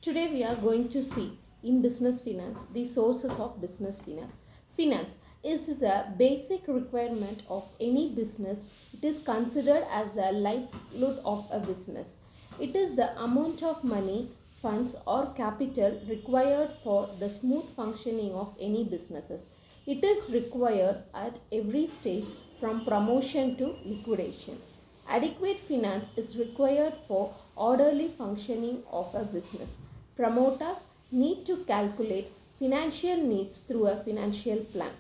Today we are going to see in business finance the sources of business finance. Finance is the basic requirement of any business. It is considered as the lifeblood of a business. It is the amount of money, funds or capital required for the smooth functioning of any businesses. It is required at every stage from promotion to liquidation. Adequate finance is required for orderly functioning of a business. Promoters need to calculate financial needs through a financial plan.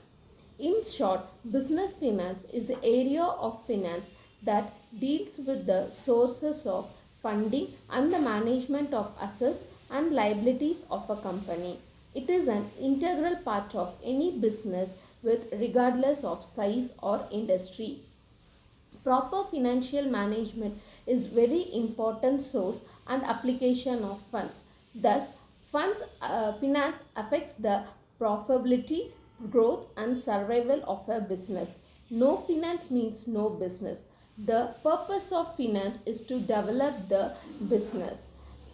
In short, business finance is the area of finance that deals with the sources of funding and the management of assets and liabilities of a company. It is an integral part of any business with regardless of size or industry. Proper financial management is very important source and application of funds. Thus, finance affects the profitability, growth and survival of a business. No finance means no business. The purpose of finance is to develop the business.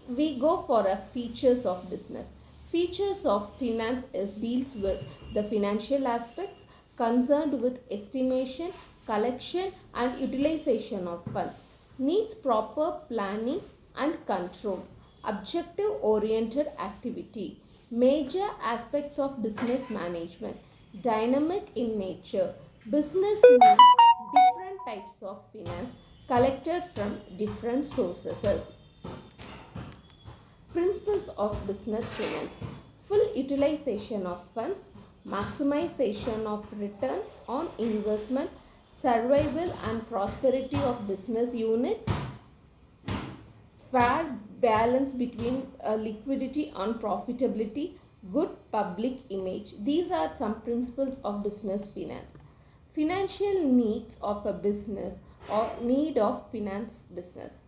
We go for a features of business. Features of finance is deals with the financial aspects concerned with estimation, collection and utilization of funds. Needs proper planning and control. Objective oriented activity. Major aspects of business management. Dynamic in nature. Business needs different types of finance collected from different sources. Principles of business finance. Full utilization of funds, maximization of return on investment, survival and prosperity of business unit, fair balance between liquidity and profitability, good public image. These are some principles of business finance. Financial needs of a business or need of finance business.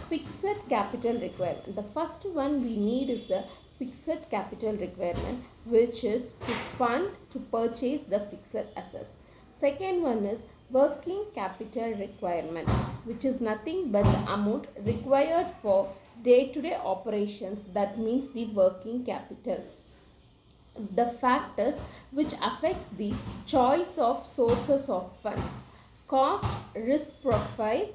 Fixed capital requirement. The first one we need is the fixed capital requirement, which is to fund to purchase the fixed assets. Second one is working capital requirement, which is nothing but the amount required for day-to-day operations, that means the working capital. The factors which affects the choice of sources of funds: cost, risk profile,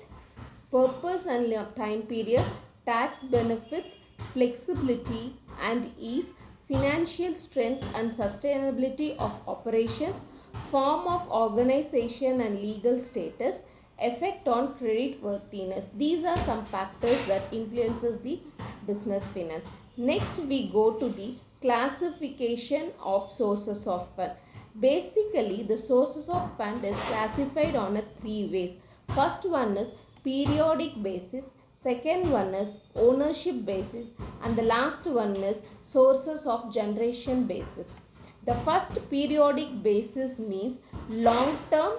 purpose and time period, tax benefits, flexibility and ease, financial strength and sustainability of operations, form of organization and legal status, effect on credit worthiness. These are some factors that influences the business finance. Next we go to the classification of sources of fund. Basically the sources of fund is classified on a three ways. First one is periodic basis, second one is ownership basis and the last one is sources of generation basis. The first periodic basis means long term,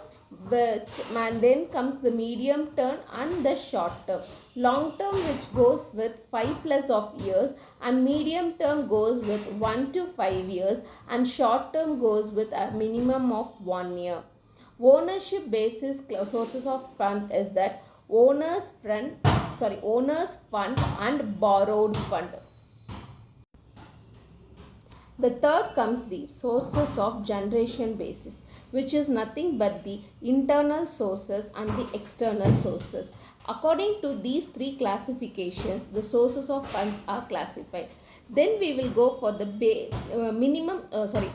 and then comes the medium term and the short term. Long term which goes with 5+ of years and medium term goes with 1 to 5 years and short term goes with a minimum of 1 year. Ownership basis sources of fund is that owners fund and borrowed fund. The third comes the sources of generation basis, which is nothing but the internal sources and the external sources. According to these three classifications, the sources of funds are classified. Then we will go for the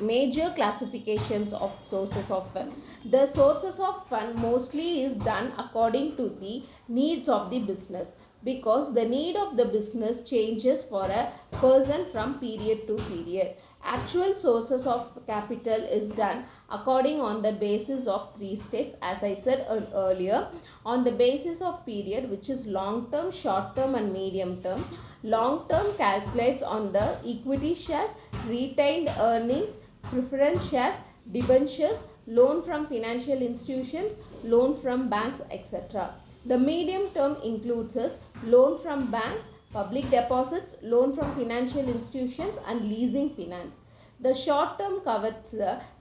major classifications of sources of fund. The sources of fund mostly is done according to the needs of the business, because the need of the business changes for a person from period to period. Actual sources of capital is done according on the basis of three steps, as I said earlier. On the basis of period, which is long term, short term and medium term. Long term calculates on the equity shares, retained earnings, preference shares, debentures, loan from financial institutions, loan from banks, etc. The medium term includes loan from banks, public deposits, loan from financial institutions and leasing finance. The short term covers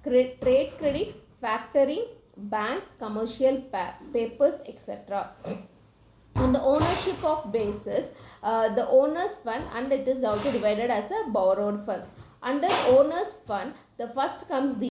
trade credit, factoring, banks, commercial papers, etc. On the ownership of basis, the owner's fund, and it is also divided as a borrowed funds. Under owner's fund, the first comes the